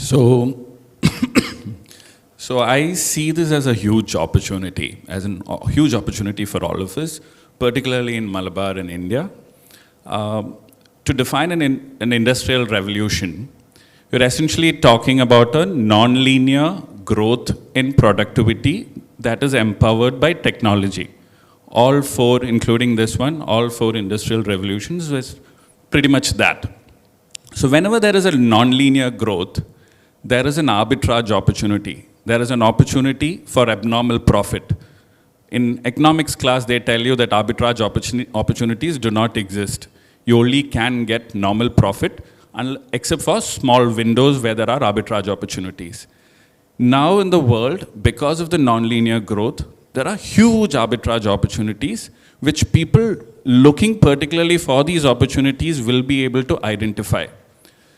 So, so I see this as a huge opportunity, as a huge opportunity for all of us, particularly in Malabar and India. To define an industrial revolution, we're essentially talking about a non-linear growth in productivity that is empowered by technology. All four, including this one, all four industrial revolutions was pretty much that. So whenever there is a non-linear growth, there is an arbitrage opportunity. There is an opportunity for abnormal profit. In economics class, they tell you that arbitrage opportunities do not exist. You only can get normal profit, except for small windows where there are arbitrage opportunities. Now in the world, because of the nonlinear growth, there are huge arbitrage opportunities, which people looking particularly for these opportunities will be able to identify.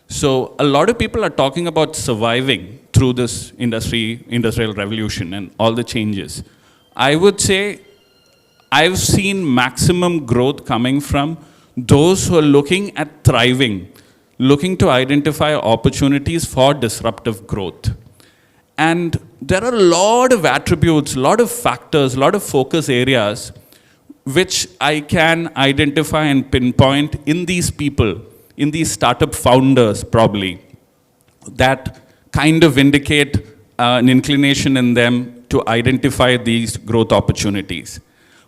So a lot of people are talking about surviving through this industrial revolution and all the changes. I would say I've seen maximum growth coming from those who are looking at thriving, looking to identify opportunities for disruptive growth. And there are a lot of attributes, a lot of factors, a lot of focus areas which I can identify and pinpoint in these people, in these startup founders probably, that kind of indicate an inclination in them to identify these growth opportunities.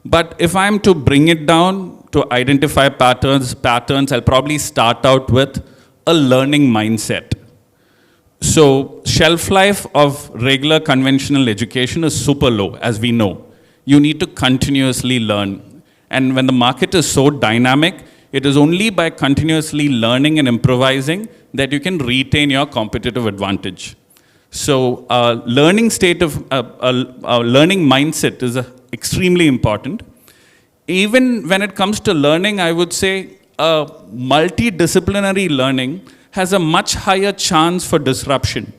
But if I'm to bring it down to identify patterns, I'll probably start out with a learning mindset. So shelf life of regular conventional education is super low, as we know. You need to continuously learn. And when the market is so dynamic, it is only by continuously learning and improvising that you can retain your competitive advantage. So learning mindset is extremely important. Even when it comes to learning, I would say multidisciplinary learning has a much higher chance for disruption.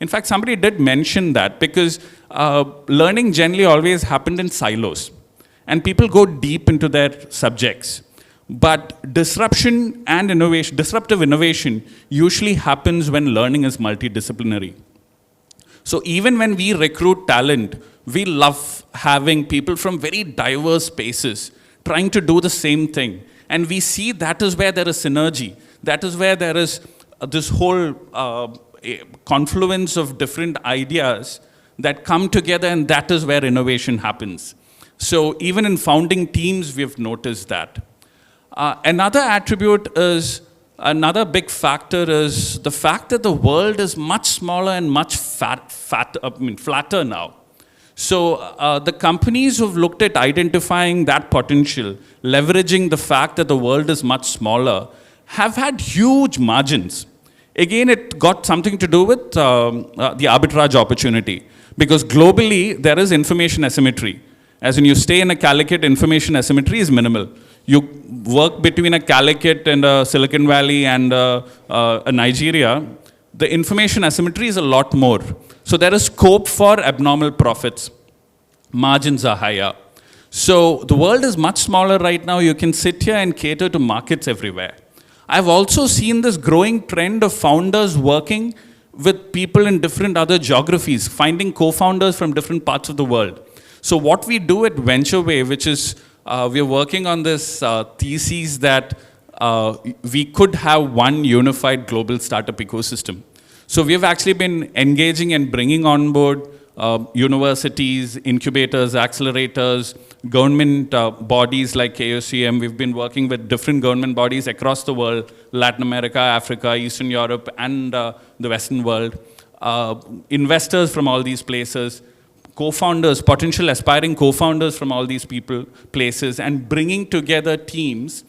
In fact, somebody did mention that because learning generally always happened in silos. And people go deep into their subjects. But disruption and innovation, disruptive innovation usually happens when learning is multidisciplinary. So even when we recruit talent, we love having people from very diverse spaces trying to do the same thing. And we see that is where there is synergy. That is where there is this whole confluence of different ideas that come together, and that is where innovation happens. So even in founding teams, we've noticed that. Another big factor is the fact that the world is much smaller and much flatter now. So the companies who've looked at identifying that potential, leveraging the fact that the world is much smaller, have had huge margins. Again, it got something to do with the arbitrage opportunity. Because globally, there is information asymmetry. As when you stay in a Calicut, information asymmetry is minimal. You work between a Calicut and a Silicon Valley and a Nigeria, the information asymmetry is a lot more. So there is scope for abnormal profits. Margins are higher. So the world is much smaller right now. You can sit here and cater to markets everywhere. I've also seen this growing trend of founders working with people in different other geographies, finding co-founders from different parts of the world. So what we do at VentureWay, which is we're working on this thesis that we could have one unified global startup ecosystem. So we've actually been engaging and bringing on board universities, incubators, accelerators, government bodies like KOCM. We've been working with different government bodies across the world, Latin America, Africa, Eastern Europe, and the Western world. Investors from all these places, co-founders, potential aspiring co-founders from all these places, and bringing together teams.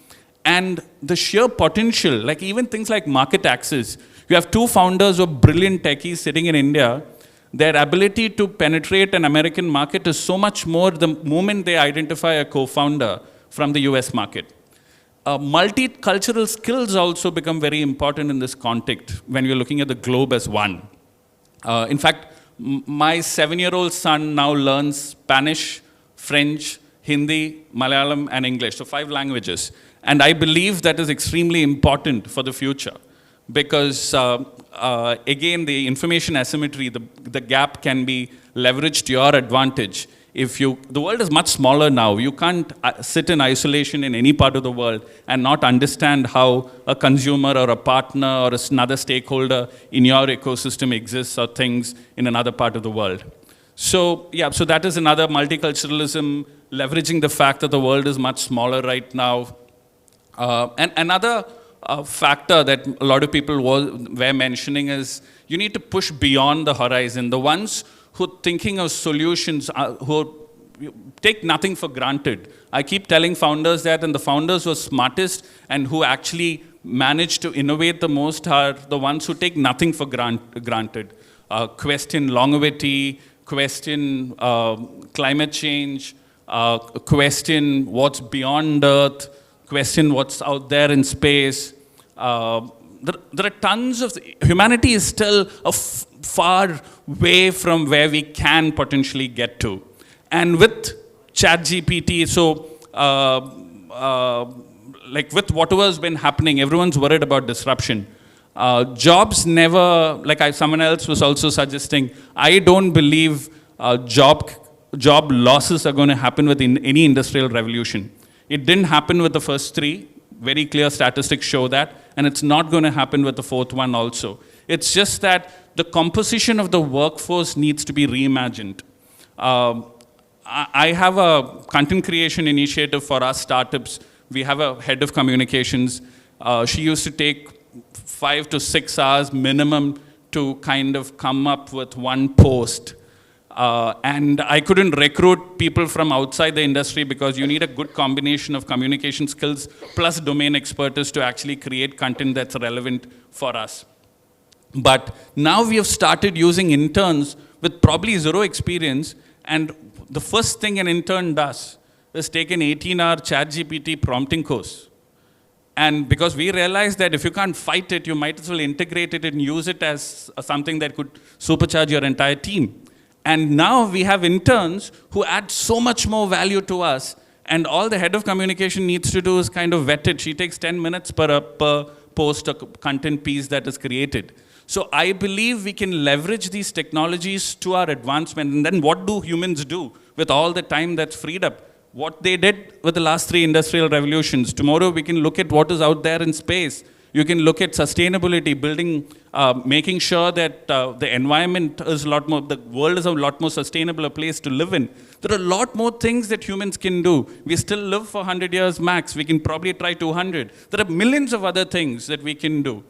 And the sheer potential, like even things like market access. You have two founders who are brilliant techies sitting in India. Their ability to penetrate an American market is so much more the moment they identify a co-founder from the US market. Multicultural skills also become very important in this context when you're looking at the globe as one. In fact, my 7-year-old son now learns Spanish, French, Hindi, Malayalam, and English, so 5 languages. And I believe that is extremely important for the future because again, the information asymmetry, the gap can be leveraged to your advantage. The world is much smaller now. You can't sit in isolation in any part of the world and not understand how a consumer or a partner or another stakeholder in your ecosystem exists or things in another part of the world. So yeah, so that is another multiculturalism, leveraging the fact that the world is much smaller right now. And another factor that a lot of people were mentioning is you need to push beyond the horizon. The ones who are thinking of solutions, who take nothing for granted. I keep telling founders that, and the founders who are smartest and who actually manage to innovate the most are the ones who take nothing for granted. Question longevity, question climate change, question what's beyond Earth, question what's out there in space. There are tons of... Humanity is still far way from where we can potentially get to. And with ChatGPT, like with whatever has been happening, everyone's worried about disruption. Jobs never, someone else was also suggesting, I don't believe job losses are going to happen with any industrial revolution. It didn't happen with the first three. Very clear statistics show that. And it's not going to happen with the fourth one also. It's just that the composition of the workforce needs to be reimagined. I have a content creation initiative for our startups. We have a head of communications. She used to take 5 to 6 hours minimum to kind of come up with one post. And I couldn't recruit people from outside the industry because you need a good combination of communication skills plus domain expertise to actually create content that's relevant for us. But now we have started using interns with probably zero experience, and the first thing an intern does is take an 18-hour ChatGPT prompting course. And because we realized that if you can't fight it, you might as well integrate it and use it as something that could supercharge your entire team. And now we have interns who add so much more value to us, and all the head of communication needs to do is kind of vet it. She takes 10 minutes per post or content piece that is created. So I believe we can leverage these technologies to our advancement. And then what do humans do with all the time that's freed up? What they did with the last 3 industrial revolutions. Tomorrow we can look at what is out there in space. You can look at sustainability, building, making sure that the environment is a lot more, the world is a lot more sustainable a place to live in. There are a lot more things that humans can do. We still live for 100 years max. We can probably try 200. There are millions of other things that we can do.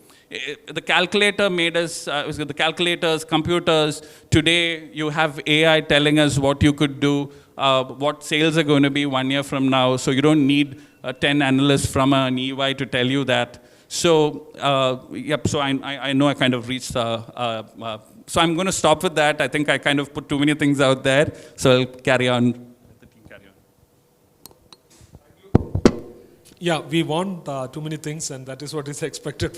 The calculator made us, the calculators, computers. Today you have AI telling us what you could do, what sales are going to be 1 year from now. So you don't need 10 analysts from an EY to tell you that. So, yep, so I know I kind of reached, so I'm going to stop with that. I think I kind of put too many things out there. So I'll carry on. Let the team carry on. Yeah, we want too many things, and that is what is expected from